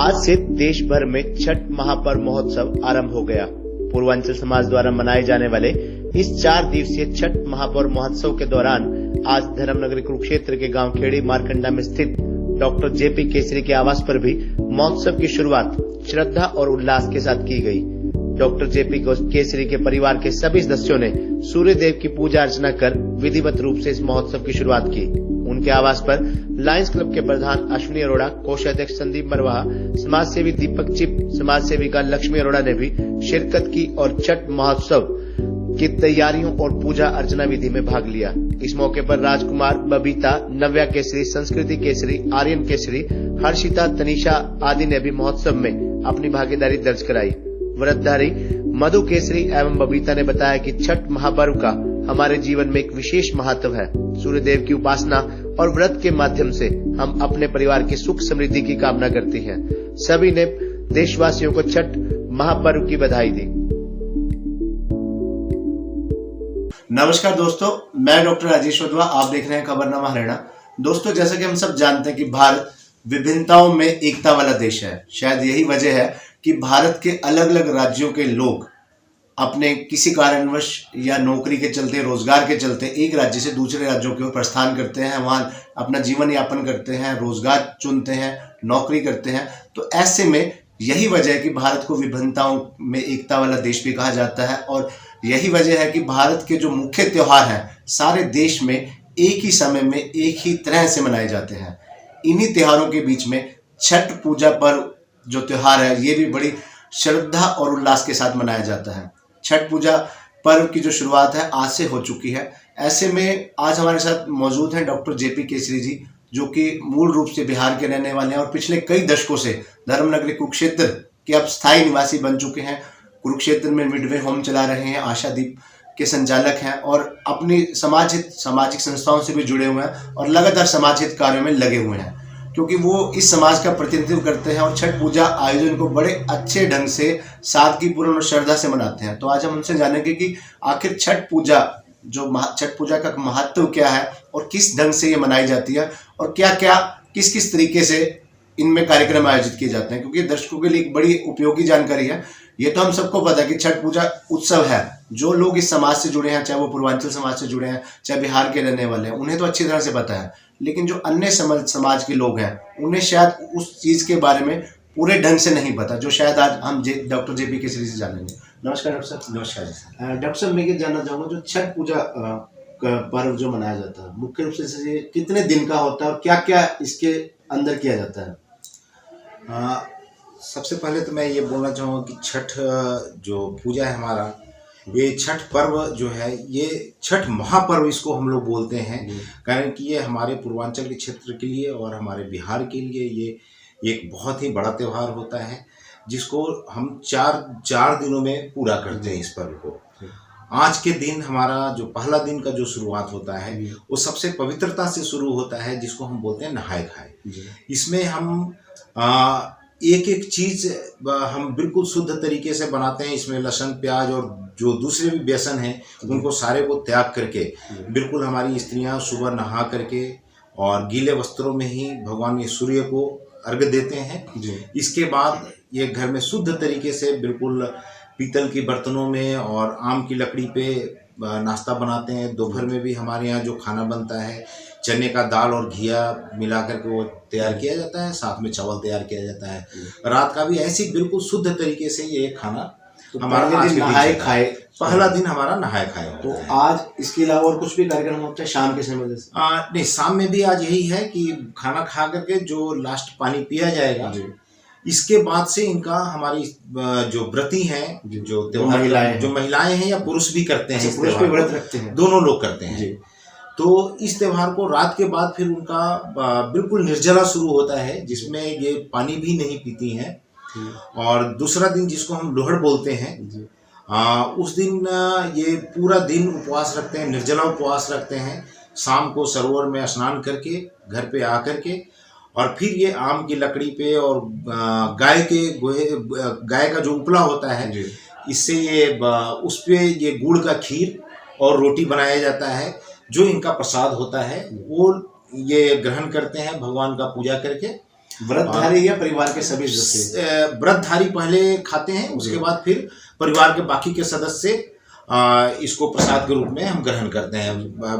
आज से देश भर में छठ महापर्व महोत्सव आरंभ हो गया। पूर्वांचल समाज द्वारा मनाए जाने वाले इस 4 दिवसीय छठ महापर्व महोत्सव के दौरान आज धर्मनगरी कुरुक्षेत्र के गांव खेड़ी मारकंडा में स्थित डॉक्टर जेपी केसरी के आवास पर भी महोत्सव की शुरुआत श्रद्धा और उल्लास के साथ की गई। डॉक्टर जेपी केसरी के परिवार के सभी सदस्यों ने सूर्य देव की पूजा अर्चना कर विधिवत रूप से इस महोत्सव की शुरुआत की। उनके आवास पर लायंस क्लब के प्रधान अश्विनी अरोड़ा, कोषाध्यक्ष संदीप मरवाहा, समाज सेवी दीपक चिप, समाज सेविका लक्ष्मी अरोड़ा ने भी शिरकत की और छठ महोत्सव की तैयारियों और पूजा अर्चना विधि में भाग लिया। इस मौके पर राजकुमार, बबीता, नव्या केसरी, संस्कृति केसरी, आर्यन केसरी, हर्षिता, तनिषा आदि ने भी महोत्सव में अपनी भागीदारी दर्ज कराई। व्रतधारी मधु केसरी एवं बबीता ने बताया कि छठ महापर्व का हमारे जीवन में एक विशेष महत्व है। सूर्य देव की उपासना और व्रत के माध्यम से हम अपने परिवार की सुख समृद्धि की कामना करते हैं। सभी ने देशवासियों को छठ महापर्व की बधाई दी। नमस्कार दोस्तों, मैं डॉक्टर राजेश वधवा, आप देख रहे हैं खबरनामा हरियाणा। दोस्तों, जैसा कि हम सब जानते हैं कि भारत विभिन्नताओं में एकता वाला देश है। शायद यही वजह है कि भारत के अलग अलग राज्यों के लोग अपने किसी कारणवश या नौकरी के चलते, रोजगार के चलते एक राज्य से दूसरे राज्यों की ओर प्रस्थान करते हैं, वहां अपना जीवन यापन करते हैं, रोजगार चुनते हैं, नौकरी करते हैं। तो ऐसे में यही वजह है कि भारत को विभिन्नताओं में एकता वाला देश भी कहा जाता है और यही वजह है कि भारत के जो मुख्य त्योहार हैं सारे देश में एक ही समय में एक ही तरह से मनाए जाते हैं। इन्हीं त्योहारों के बीच में छठ पूजा पर्व जो त्योहार है ये भी बड़ी श्रद्धा और उल्लास के साथ मनाया जाता है। छठ पूजा पर्व की जो शुरुआत है आज से हो चुकी है। ऐसे में आज हमारे साथ मौजूद हैं डॉक्टर जेपी केसरी जी, जो कि मूल रूप से बिहार के रहने वाले हैं और पिछले कई दशकों से धर्मनगरी कुरुक्षेत्र के अब स्थायी निवासी बन चुके हैं। कुरुक्षेत्र में मिडवे होम चला रहे हैं, आशादीप के संचालक हैं और अपनी सामाजिक संस्थाओं से भी जुड़े हुए हैं और लगातार समाज हित कार्यों में लगे हुए हैं, क्योंकि वो इस समाज का प्रतिनिधित्व करते हैं और छठ पूजा आयोजन को बड़े अच्छे ढंग से सादगीपूर्ण और श्रद्धा से मनाते हैं। तो आज हम उनसे जानेंगे कि आखिर छठ पूजा का महत्व क्या है और किस ढंग से ये मनाई जाती है और किस तरीके से इनमें कार्यक्रम आयोजित किए जाते हैं, क्योंकि दर्शकों के लिए एक बड़ी उपयोगी जानकारी है। ये तो हम सबको पता है कि छठ पूजा उत्सव है। जो लोग इस समाज से जुड़े हैं, चाहे वो पूर्वांचल समाज से जुड़े हैं, चाहे बिहार के रहने वाले हैं, उन्हें तो अच्छी तरह से पता है। लेकिन जो अन्य समाज के लोग हैं उन्हें शायद उस चीज के बारे में पूरे ढंग से नहीं पता, जो शायद आज हम डॉक्टर जेपी केसरी से जानेंगे। नमस्कार डॉक्टर साहब। नमस्कार जी। डॉक्टर साहब, मैं ये जानना चाहूँगा, जो छठ पूजा का पर्व जो मनाया जाता है मुख्य रूप से कितने दिन का होता है और क्या क्या इसके अंदर किया जाता है? सबसे पहले तो मैं ये बोलना चाहूँगा कि छठ जो पूजा है हमारा, ये छठ पर्व जो है ये छठ महापर्व इसको हम लोग बोलते हैं, कारण कि ये हमारे पूर्वांचल के क्षेत्र के लिए और हमारे बिहार के लिए ये एक बहुत ही बड़ा त्यौहार होता है, जिसको हम चार दिनों में पूरा करते हैं। इस पर्व को आज के दिन हमारा जो पहला दिन का जो शुरुआत होता है वो सबसे पवित्रता से शुरू होता है, जिसको हम बोलते हैं नहाए खाए। इसमें हम एक एक चीज हम बिल्कुल शुद्ध तरीके से बनाते हैं। इसमें लहसुन, प्याज और जो दूसरे भी व्यसन हैं उनको सारे को त्याग करके बिल्कुल हमारी स्त्रियां सुबह नहा करके और गीले वस्त्रों में ही भगवान ये सूर्य को अर्घ्य देते हैं। इसके बाद ये घर में शुद्ध तरीके से बिल्कुल पीतल के बर्तनों में और आम की लकड़ी पे नाश्ता बनाते हैं। दोपहर में भी हमारे यहाँ जो खाना बनता है चने का दाल और घिया मिला करके वो तैयार किया जाता है, साथ में चावल तैयार किया जाता है। रात का भी ऐसी बिल्कुल शुद्ध तरीके से ये खाना तो हमारा नहाए खाए पहला दिन हमारा नहाए खाए। तो आज इसके अलावा और कुछ भी कार्यक्रम होता है शाम के समय से? नहीं, शाम में भी आज यही है कि खाना खा करके जो लास्ट पानी पिया जाएगा, इसके बाद से इनका हमारी जो व्रती हैं, जो त्योहार जो महिलाएं हैं या पुरुष भी करते हैं, पुरुष भी व्रत रखते हैं, दोनों लोग करते हैं। तो इस त्योहार को रात के बाद फिर उनका बिल्कुल निर्जला शुरू होता है, जिसमें ये पानी भी नहीं पीती हैं। और दूसरा दिन जिसको हम लोहड़ बोलते हैं, उस दिन ये पूरा दिन उपवास रखते हैं, निर्जला उपवास रखते हैं। शाम को सरोवर में स्नान करके घर पे आकर के और फिर ये आम की लकड़ी पे और गाय का जो उपला होता है इससे ये उस पे ये गुड़ का खीर और रोटी बनाया जाता है, जो इनका प्रसाद होता है। वो ये ग्रहण करते हैं भगवान का पूजा करके व्रतधारी या परिवार के सभी सदस्य? व्रतधारी पहले खाते हैं, उसके बाद फिर परिवार के बाकी के सदस्य इसको प्रसाद के रूप में हम ग्रहण करते हैं।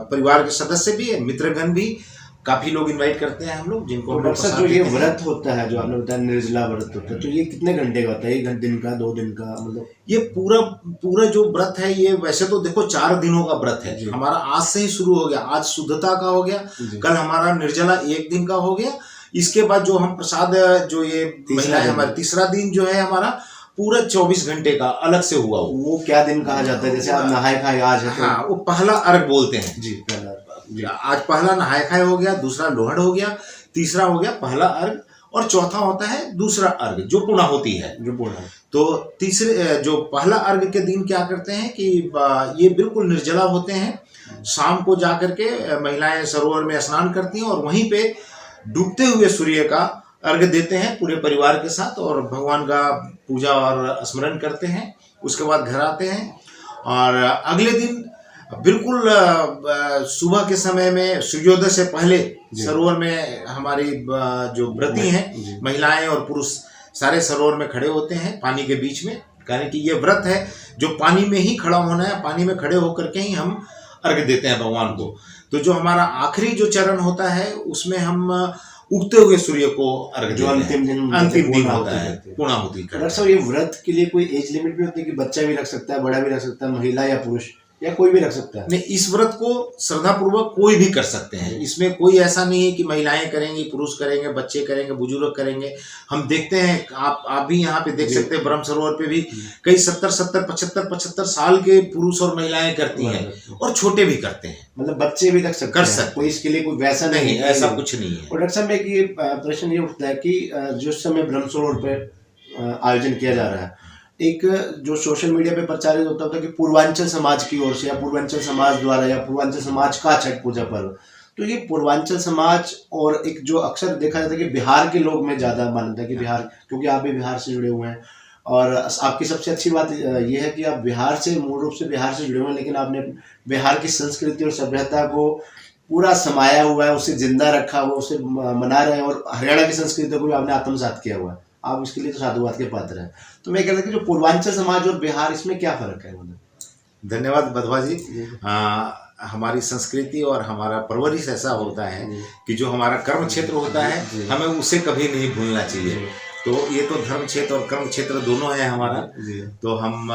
परिवार के सदस्य भी, मित्रगण भी, काफी लोग इनवाइट करते हैं हम लोग, जिनको डॉक्टर जो ये व्रत होता है, जो आपने बताया निर्जला व्रत होता है, तो ये कितने घंटे का होता है? 1 दिन का, 2 दिन का, मतलब ये पूरा जो व्रत है, ये वैसे तो देखो 4 दिनों का व्रत है। हमारा आज से ही शुरू हो गया। आज शुद्धता का हो गया, कल हमारा निर्जला 1 दिन का हो गया। इसके बाद जो हम प्रसाद, जो ये महीना है हमारा, तीसरा दिन जो है हमारा पूरा 24 घंटे का अलग से हुआ। वो क्या दिन कहा जाता है? जैसे आप नहाए खाए आज है, हाँ, वो पहला अर्घ बोलते हैं जी। पहला आज पहला नहाए खाए हो गया, दूसरा लोहड़ हो गया, तीसरा हो गया पहला अर्घ, और चौथा होता है दूसरा अर्घ, जो पूर्णाहुति है। तो तीसरे जो पहला अर्घ के दिन क्या करते हैं कि ये बिल्कुल निर्जला होते हैं। शाम को जाकर के महिलाएं सरोवर में स्नान करती हैं और वहीं पे डूबते हुए सूर्य का अर्घ देते हैं पूरे परिवार के साथ, और भगवान का पूजा और स्मरण करते हैं। उसके बाद घर आते हैं और अगले दिन बिल्कुल सुबह के समय में सूर्योदय से पहले सरोवर में हमारी जो व्रती हैं महिलाएं और पुरुष सारे सरोवर में खड़े होते हैं पानी के बीच में, कारण कि ये व्रत है जो पानी में ही खड़ा होना है। पानी में खड़े होकर के ही हम अर्घ देते हैं भगवान को। तो जो हमारा आखिरी जो चरण होता है, उसमें हम उगते हुए सूर्य को अर्घ, जो अंतिम दिन होता है, पूर्णाहुति। डॉक्टर साहब, ये व्रत के लिए कोई एज लिमिट भी होती है कि बच्चा भी रख सकता है, बड़ा भी रख सकता है, महिला या पुरुष, या कोई भी रख सकता है? नहीं, इस व्रत को श्रद्धा पूर्वक कोई भी कर सकते हैं। इसमें कोई ऐसा नहीं है कि महिलाएं करेंगी, पुरुष करेंगे, बच्चे करेंगे, बुजुर्ग करेंगे। हम देखते हैं, आप भी यहाँ पे देख सकते हैं, ब्रह्म सरोवर पे भी कई 70, 75 साल के पुरुष और महिलाएं करती हैं, और छोटे भी करते हैं। मतलब बच्चे भी रख सकते हैं, कोई इसके लिए कोई वैसा नहीं, ऐसा कुछ नहीं है। और डॉक्टर साहब, एक ये प्रश्न ये उठता है कि जिस समय ब्रह्म सरोवर पे आयोजन किया जा रहा है, एक जो सोशल मीडिया पे प्रचारित होता था कि पूर्वांचल समाज की ओर से, या पूर्वांचल समाज द्वारा, या पूर्वांचल समाज का छठ पूजा पर्व, तो ये पूर्वांचल समाज, और एक जो अक्सर देखा जाता है कि बिहार के लोग में ज़्यादा मान्यता है कि बिहार, क्योंकि आप भी बिहार से जुड़े हुए हैं, और आपकी सबसे अच्छी बात ये है कि आप बिहार से, मूल रूप से बिहार से जुड़े हुए हैं, लेकिन आपने बिहार की संस्कृति और सभ्यता को पूरा समाया हुआ है, उसे जिंदा रखा हुआ, उसे मना रहे हैं, और हरियाणा की संस्कृति को भी आपने आत्मसात किया हुआ है। आप इसके लिए तो साधुवाद के पात्र हैं। तो मैं कहता कि जो पूर्वांचल समाज और बिहार, इसमें क्या फर्क है? धन्यवाद बधवा जी। हमारी संस्कृति और हमारा परवरिश ऐसा होता है कि जो हमारा कर्म क्षेत्र होता है, हमें उसे कभी नहीं भूलना चाहिए। तो ये तो धर्म क्षेत्र और कर्म क्षेत्र दोनों है हमारा। तो हम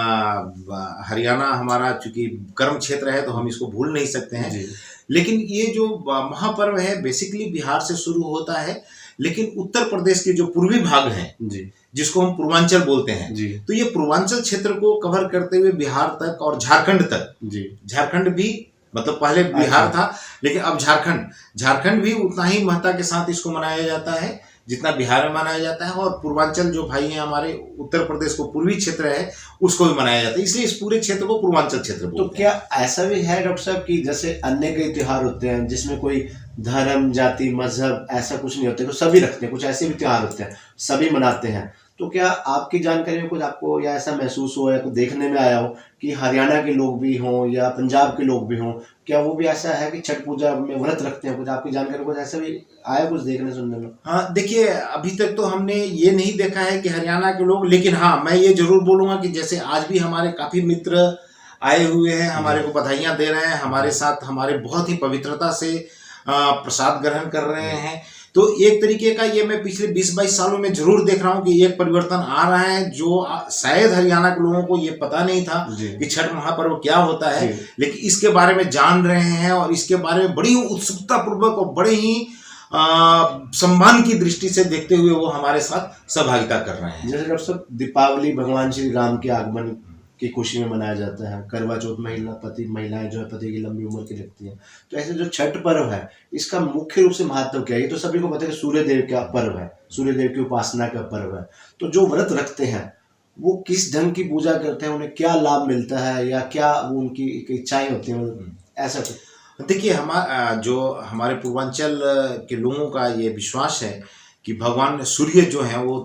हरियाणा हमारा चूंकि कर्म क्षेत्र है, तो हम इसको भूल नहीं सकते हैं। लेकिन ये जो महापर्व है बेसिकली बिहार से शुरू होता है, लेकिन उत्तर प्रदेश के जो पूर्वी भाग हैं जिसको हम पूर्वांचल बोलते हैं, तो ये पूर्वांचल क्षेत्र को कवर करते हुए बिहार तक और झारखंड तक, झारखंड भी, मतलब पहले बिहार था लेकिन अब झारखंड भी उतना ही महत्ता के साथ इसको मनाया जाता है जितना बिहार में मनाया जाता है। और पूर्वांचल जो भाई हैं हमारे, उत्तर प्रदेश को पूर्वी क्षेत्र है, उसको भी मनाया जाता है, इसलिए इस पूरे क्षेत्र को पूर्वांचल क्षेत्र बोलते हैं। तो क्या ऐसा भी है डॉक्टर साहब कि जैसे अन्य कई त्योहार होते हैं जिसमें कोई धर्म, जाति, मजहब ऐसा कुछ नहीं होता, तो सभी रखते हैं, कुछ ऐसे भी त्योहार होते हैं सभी मनाते हैं, तो क्या आपकी जानकारी में कुछ आपको या ऐसा महसूस हो या कुछ देखने में आया हो कि हरियाणा के लोग भी हों या पंजाब के लोग भी हों, क्या वो भी ऐसा है कि छठ पूजा में व्रत रखते हैं? कुछ आपकी जानकारी कुछ ऐसा भी आया कुछ देखने सुनने में? हाँ, देखिए, अभी तक तो हमने ये नहीं देखा है कि हरियाणा के लोग, लेकिन हाँ, मैं ये जरूर बोलूँगा कि जैसे आज भी हमारे काफ़ी मित्र आए हुए हैं, हमारे को बधाइयाँ दे रहे हैं, हमारे साथ हमारे बहुत ही पवित्रता से प्रसाद ग्रहण कर रहे हैं। तो एक तरीके का ये मैं पिछले 20-22 सालों में जरूर देख रहा हूँ कि एक परिवर्तन आ रहा है, जो शायद हरियाणा के लोगों को ये पता नहीं था कि छठ महापर्व क्या होता है, लेकिन इसके बारे में जान रहे हैं और इसके बारे में बड़ी उत्सुकता पूर्वक और बड़े ही सम्मान की दृष्टि से देखते हुए वो हमारे साथ सहभागिता कर रहे हैं। जैसे डॉक्टर साहब, दीपावली भगवान श्री राम के आगमन की खुशी में मनाया जाता है, करवा चौथ महिलाएं जो है पति की लंबी उम्र की रखती हैं, तो ऐसे जो छठ पर्व है इसका मुख्य रूप से महत्व क्या है? ये तो सभी को पता है कि सूर्य देव का पर्व है, सूर्य देव की उपासना का पर्व है, तो जो व्रत रखते हैं वो किस ढंग की पूजा करते हैं, उन्हें क्या लाभ मिलता है या क्या वो उनकी इच्छाएं होती हैं, ऐसा कुछ? देखिए, हमारे पूर्वांचल के लोगों का ये विश्वास है कि भगवान सूर्य जो है वो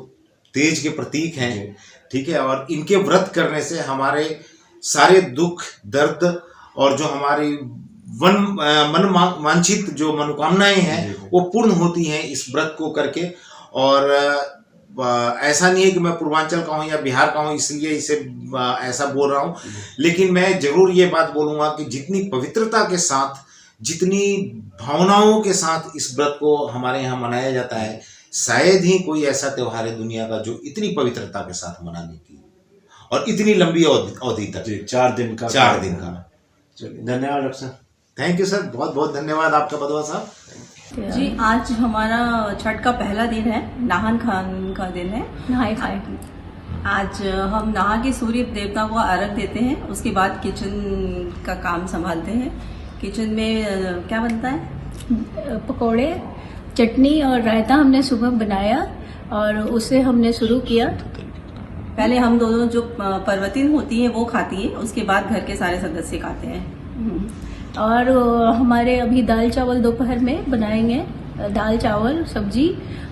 तेज के प्रतीक हैं, ठीक है, और इनके व्रत करने से हमारे सारे दुख, दर्द और जो हमारी मन वांछित जो मनोकामनाएं हैं वो पूर्ण होती हैं इस व्रत को करके। और ऐसा नहीं है कि मैं पूर्वांचल का हूँ या बिहार का हूँ इसलिए इसे ऐसा बोल रहा हूँ, लेकिन मैं जरूर ये बात बोलूँगा कि जितनी पवित्रता के साथ, जितनी भावनाओं के साथ इस व्रत को हमारे यहाँ मनाया जाता है, शायद ही कोई ऐसा त्यौहार है दुनिया का जो इतनी पवित्रता के साथ मनाने की और इतनी लंबी अवधि तक। 4 दिन का। चलिए, धन्यवाद डॉक्टर साहब। थैंक यू सर, बहुत बहुत धन्यवाद आपका बदवा साहब। जी, आज हमारा छठ का पहला दिन है, नहान खान का दिन है, नहाए खाए की। आज हम नहा के सूर्य देवता को अर्घ देते हैं, उसके बाद किचन का काम संभालते हैं। किचन में क्या बनता है? पकोड़े, चटनी और रायता हमने सुबह बनाया और उसे हमने शुरू किया। पहले हम दोनों जो पर्वतीन होती है वो खाती है, उसके बाद घर के सारे सदस्य खाते हैं। और हमारे अभी दाल चावल दोपहर में बनाएंगे, दाल चावल सब्जी,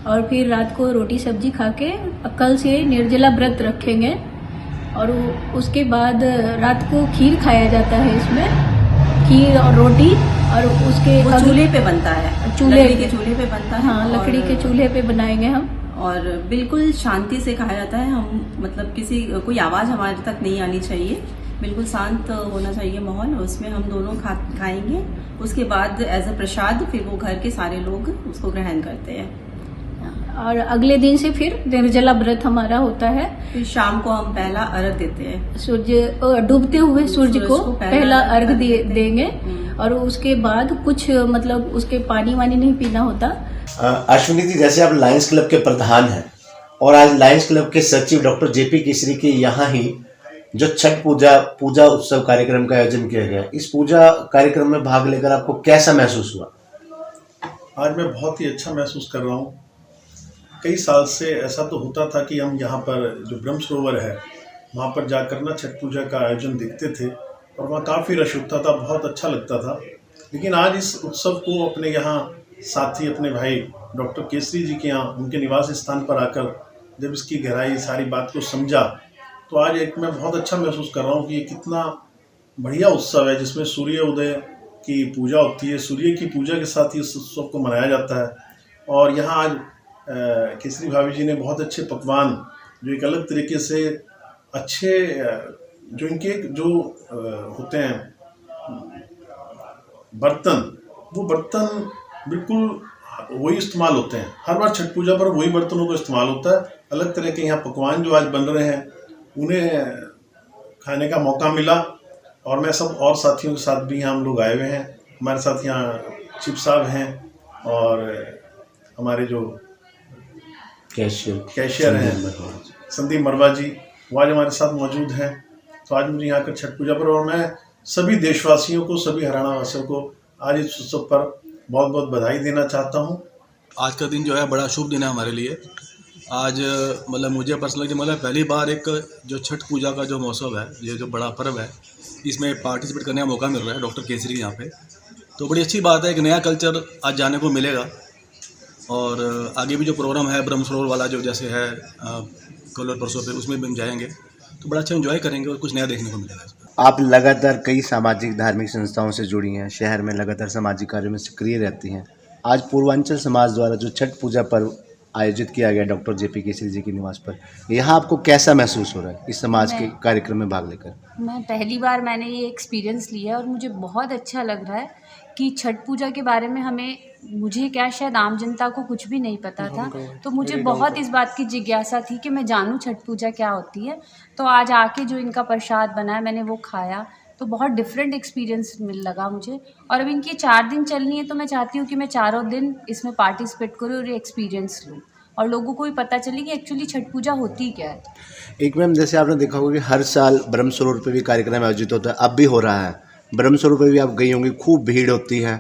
और फिर रात को रोटी सब्जी खा के कल से निर्जला व्रत रखेंगे। और उसके बाद रात को खीर खाया जाता है, इसमें खीर और रोटी, और उसके वो चूल्हे पे बनता है, लकड़ी के चूल्हे पे बनता है। हाँ, लकड़ी के चूल्हे पे बनाएंगे हम। और बिल्कुल शांति से खाया जाता है। हम मतलब कोई आवाज हमारे तक नहीं आनी चाहिए, बिल्कुल शांत होना चाहिए माहौल। उसमें हम दोनों खाएंगे, उसके बाद एज अ प्रसाद फिर वो घर के सारे लोग उसको ग्रहण करते हैं। और अगले दिन से फिर निर्जला व्रत हमारा होता है। फिर शाम को हम पहला अर्घ देते हैं, सूर्य डूबते हुए सूर्य को पहला अर्घ देंगे। और उसके बाद कुछ मतलब उसके पानी वानी नहीं पीना होता। अश्विनी जी, जैसे आप लायंस क्लब के प्रधान हैं और आज लायंस क्लब के सचिव डॉक्टर जेपी केसरी के यहाँ ही जो छठ पूजा उत्सव कार्यक्रम का आयोजन किया गया, इस पूजा कार्यक्रम में भाग लेकर आपको कैसा महसूस हुआ? आज मैं बहुत ही अच्छा महसूस कर रहा हूँ। कई साल से ऐसा तो होता था कि हम यहाँ पर जो ब्रह्म सरोवर है वहाँ पर जाकर ना छठ पूजा का आयोजन देखते थे और वहाँ काफ़ी रश होता था, बहुत अच्छा लगता था। लेकिन आज इस उत्सव को अपने यहाँ साथी, अपने भाई डॉक्टर केसरी जी के यहाँ उनके निवास स्थान पर आकर जब इसकी गहराई सारी बात को समझा, तो आज मैं बहुत अच्छा महसूस कर रहा हूँ कि ये कितना बढ़िया उत्सव है जिसमें सूर्य उदय की पूजा होती है। सूर्य की पूजा के साथ ही इस उत्सव को मनाया जाता है। और यहाँ आज केसरी भाभी जी ने बहुत अच्छे पकवान, जो एक अलग तरीके से अच्छे जो इनके होते हैं बर्तन, वो बर्तन बिल्कुल वही इस्तेमाल होते हैं। हर बार छठ पूजा पर वही बर्तनों का इस्तेमाल होता है। अलग तरह के यहाँ पकवान जो आज बन रहे हैं उन्हें खाने का मौका मिला और मैं सब और साथियों के साथ भी यहाँ हम लोग आए हुए हैं। हमारे साथ यहाँ चिप साहब हैं और हमारे जो कैशियर हैं संदीप मरवा जी, वो आज हमारे साथ मौजूद हैं। तो आज मुझे यहाँ कर छठ पूजा पर, और मैं सभी देशवासियों को, सभी हरियाणा वासियों को आज इस उत्सव पर बहुत बहुत बधाई देना चाहता हूँ। आज का दिन जो है बड़ा शुभ दिन है हमारे लिए। आज मतलब मुझे पर्सनली मतलब पहली बार एक जो छठ पूजा का जो महोत्सव है, ये जो बड़ा पर्व है, इसमें पार्टिसिपेट करने का मौका मिल रहा है डॉक्टर केसरी के यहाँ पे। तो बड़ी अच्छी बात है, एक नया कल्चर आज जाने को मिलेगा। और आगे भी जो प्रोग्राम है ब्रह्म सरोवर वाला जो जैसे है कल और परसों पे, उसमें भी हम जाएंगे तो बड़ा अच्छा एंजॉय करेंगे और कुछ नया देखने को मिलेगा। आप लगातार कई सामाजिक धार्मिक संस्थाओं से जुड़ी हैं, शहर में लगातार सामाजिक कार्यों में सक्रिय रहती हैं। आज पूर्वांचल समाज द्वारा जो छठ पूजा पर्व आयोजित किया गया डॉक्टर जेपी केसरी जी के निवास पर, यहाँ आपको कैसा महसूस हो रहा है इस समाज के कार्यक्रम में भाग लेकर? मैं पहली बार मैंने ये एक्सपीरियंस लिया और मुझे बहुत अच्छा लग रहा है कि छठ पूजा के बारे में मुझे क्या शायद आम जनता को कुछ भी नहीं पता था। तो मुझे बहुत इस बात की जिज्ञासा थी कि मैं जानूँ छठ पूजा क्या होती है। तो आज आके जो इनका प्रसाद बना है मैंने वो खाया, तो बहुत डिफरेंट एक्सपीरियंस लगा मुझे। और अब इनकी 4 दिन चलनी है तो मैं चाहती हूँ कि मैं चारों दिन इसमें पार्टिसिपेट करूँ और ये एक्सपीरियंस लूँ और लोगों को भी पता चले कि एक्चुअली छठ पूजा होती क्या है। एक मैम, जैसे आपने देखा होगा कि हर साल ब्रह्म सरोवर पर भी कार्यक्रम आयोजित होता है, अब भी हो रहा है। ब्रह्म सरोवर पर भी आप गई होंगी, खूब भीड़ होती है,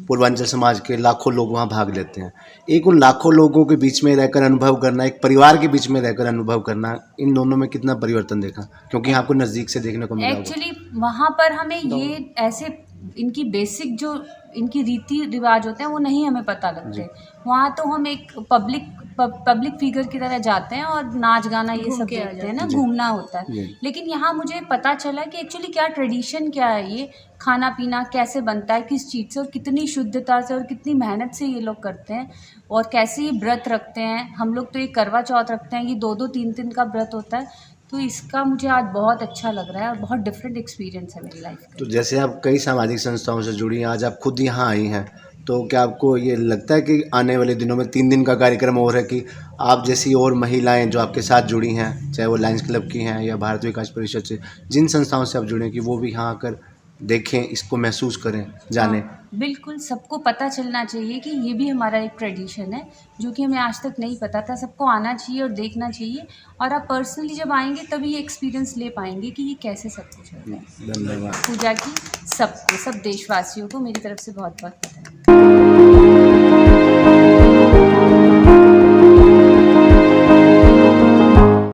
पूर्वांचल समाज के लाखों लोग वहाँ भाग लेते हैं। एक उन लाखों लोगों के बीच में रहकर अनुभव करना, एक परिवार के बीच में रहकर अनुभव करना, इन दोनों में कितना परिवर्तन देखा? क्योंकि आपको नज़दीक से देखने को मिला। एक्चुअली वहाँ पर हमें ये ऐसे इनकी बेसिक जो इनकी रीति रिवाज होते हैं वो नहीं हमें पता लगते। वहाँ तो हम एक पब्लिक पब्लिक फिगर की तरह जाते हैं और नाच गाना ये सब देखते हैं ना, घूमना होता है। लेकिन यहाँ मुझे पता चला कि एक्चुअली क्या ट्रेडिशन क्या है, ये खाना पीना कैसे बनता है, किस चीज़ से और कितनी शुद्धता से और कितनी मेहनत से ये लोग करते हैं, और कैसे ये व्रत रखते हैं। हम लोग तो ये करवा चौथ रखते हैं, ये 2-2 3-3 का व्रत होता है। तो इसका मुझे आज बहुत अच्छा लग रहा है और बहुत डिफरेंट एक्सपीरियंस है मेरी लाइफ का। तो जैसे आप कई सामाजिक संस्थाओं से जुड़ी हैं, आज आप खुद यहाँ आई हैं, तो क्या आपको ये लगता है कि आने वाले दिनों में 3 दिन का कार्यक्रम और है कि आप जैसी और महिलाएं जो आपके साथ जुड़ी हैं, चाहे वो लायंस क्लब की हैं या भारत विकास परिषद से, जिन संस्थाओं से आप जुड़े हैं, कि वो भी यहाँ आकर देखें, इसको महसूस करें, जानें? हाँ, बिल्कुल सबको पता चलना चाहिए कि ये भी हमारा एक ट्रेडिशन है जो कि हमें आज तक नहीं पता था। सबको आना चाहिए और देखना चाहिए, और आप पर्सनली जब आएंगे तभी ये एक्सपीरियंस ले पाएंगे कि ये कैसे सब कुछ होता है। धन्यवाद। पूजा की सबको, सब देशवासियों को मेरी तरफ से बहुत बहुत बधाई।